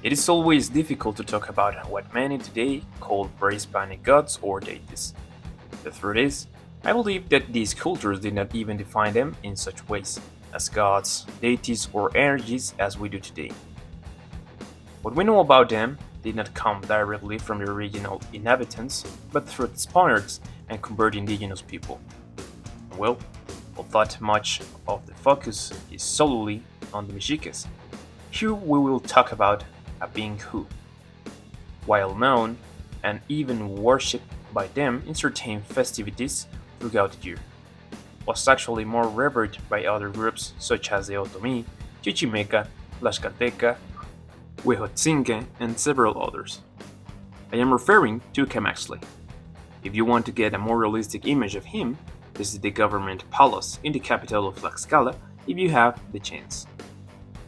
It is always difficult to talk about what many today call pre-Hispanic gods or deities. The truth is, I believe that these cultures did not even define them in such ways as gods, deities, or energies as we do today. What we know about them did not come directly from the original inhabitants, but through the Spaniards and converted indigenous people. Well, although much of the focus is solely on the Mexicas, here we will talk about a being who, while known and even worshipped by them in certain festivities throughout the year, was actually more revered by other groups such as the Otomi, Chichimeca, Tlaxcalteca, Huejotzinque, and several others. I am referring to Camaxtle. If you want to get a more realistic image of him, visit the government palace in the capital of Tlaxcala if you have the chance.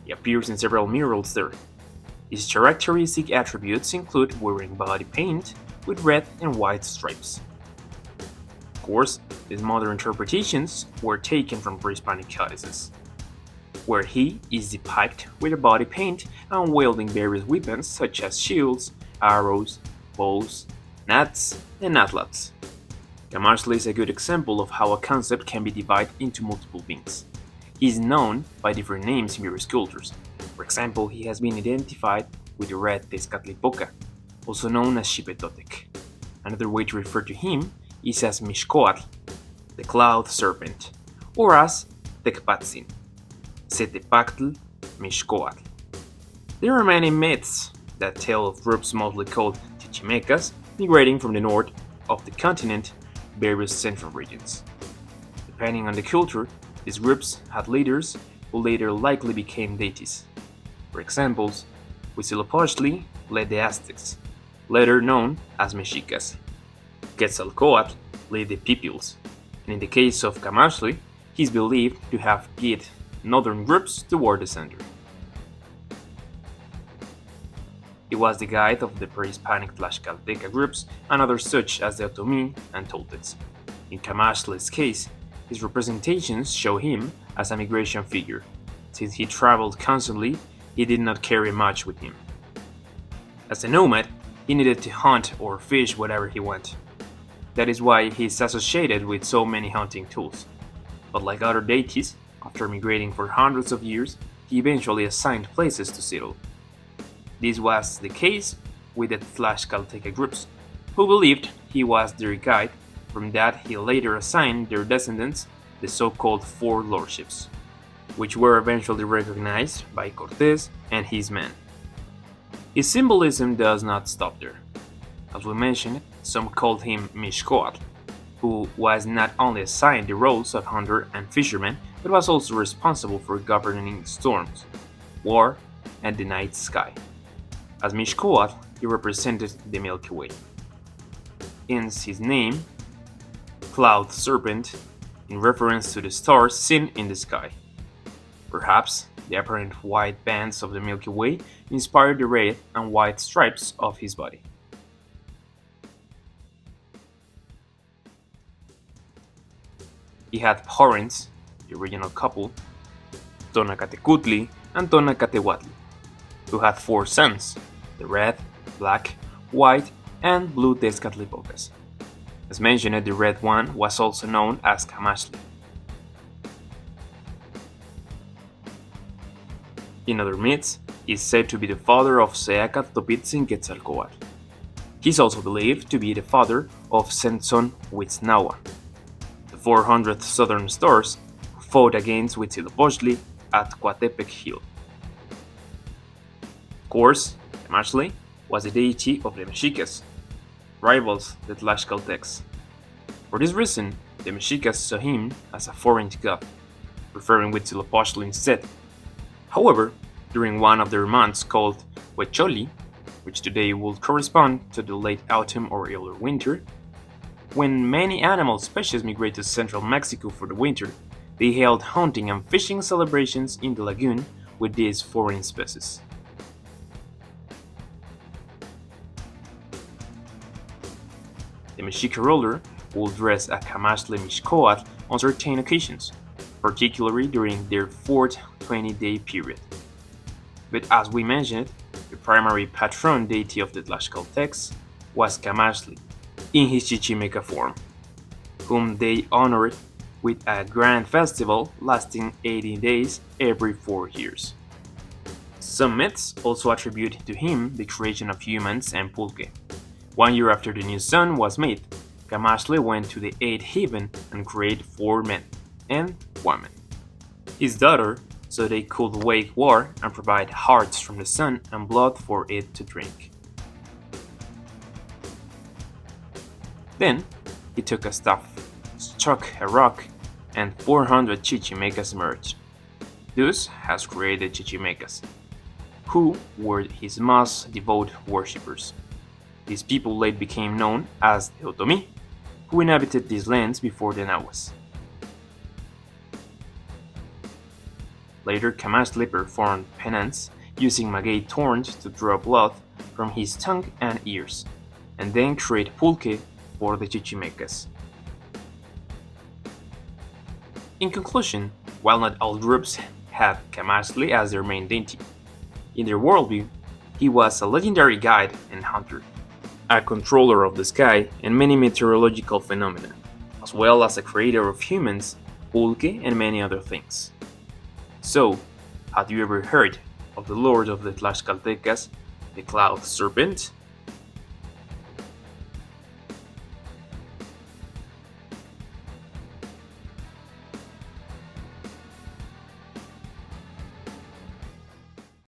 He appears in several murals there. His characteristic attributes include wearing body paint with red and white stripes. Of course, these modern interpretations were taken from pre-Hispanic codices, where he is depicted with a body paint and wielding various weapons such as shields, arrows, bows, nets, and atlas. Camaxtle is a good example of how a concept can be divided into multiple beings. He is known by different names in various cultures. For example, he has been identified with the red Tezcatlipoca, also known as Xipetotec. Another way to refer to him is as Mixcoatl, the cloud serpent, or as Tecpatzin, Setepactl, Mixcoatl. There are many myths that tell of groups mostly called Chichimecas migrating from the north of the continent to various central regions. Depending on the culture, these groups had leaders who later likely became deities. For example, Huitzilopochtli led the Aztecs, later known as Mexicas. Quetzalcoatl led the Pipils, and in the case of Camaxtle, he is believed to have guided northern groups toward the center. He was the guide of the pre-Hispanic Tlaxcalteca groups and others such as the Otomi and Toltecs. In Camaxtle's case, his representations show him as a migration figure. Since he traveled constantly, he did not carry much with him. As a nomad, he needed to hunt or fish whatever he went. That is why he is associated with so many hunting tools. But like other deities, after migrating for hundreds of years, he eventually assigned places to settle. This was the case with the Tlaxcalteca groups, who believed he was their guide. From that, he later assigned their descendants the so-called Four Lordships, which were eventually recognized by Cortés and his men. His symbolism does not stop there. As we mentioned, some called him Mixcoatl, who was not only assigned the roles of hunter and fisherman, but was also responsible for governing storms, war, and the night sky. As Mixcoatl, he represented the Milky Way. Hence his name, Cloud Serpent, in reference to the stars seen in the sky. Perhaps the apparent white bands of the Milky Way inspired the red and white stripes of his body. He had parents, the original couple, Tonacatecutli and Tonacatehuatli, who had four sons, the red, black, white, and blue Tezcatlipocas. As mentioned, the red one was also known as Camaxtle. In other myths, he is said to be the father of Seacat Topitzin Quetzalcoatl. He is also believed to be the father of Sentzon Huitznaua, the 400th southern stars who fought against Huitzilopochtli at Coatepec Hill. Of course, Camaxtle was the deity of the Mexicas, rivals the Tlaxcaltecs. For this reason, the Mexicas saw him as a foreign god, preferring Huitzilopochtli instead. However, during one of their months called Huecholi, which today would correspond to the late autumn or early winter, when many animal species migrate to central Mexico for the winter, they held hunting and fishing celebrations in the lagoon with these foreign species. The Mexica ruler would dress a Camaxtle Mixcoatl on certain occasions, particularly during their fourth 20-day period. But as we mentioned, The primary patron deity of the Tlaxcaltecs was Camaxtle, in his Chichimeca form, whom they honored with a grand festival lasting 18 days every 4 years. Some myths also attribute to him the creation of humans and pulque. 1 year after the new sun was made, Camaxtle went to the 8th heaven and created 4 men and women. His daughter, so they could wage war and provide hearts from the sun and blood for it to drink. Then he took a staff, struck a rock, and 400 Chichimecas emerged. Thus has created Chichimecas, who were his most devout worshippers. These people later became known as the Otomi, who inhabited these lands before the Nahuas. Later, Camaxtle performed penance using maguey thorns to draw blood from his tongue and ears, and then create pulque for the Chichimecas. In conclusion, while not all groups had Camaxtle as their main deity, in their worldview, he was a legendary guide and hunter, a controller of the sky and many meteorological phenomena, as well as a creator of humans, pulque, and many other things. So, have you ever heard of the Lord of the Tlaxcaltecas, the Cloud Serpent?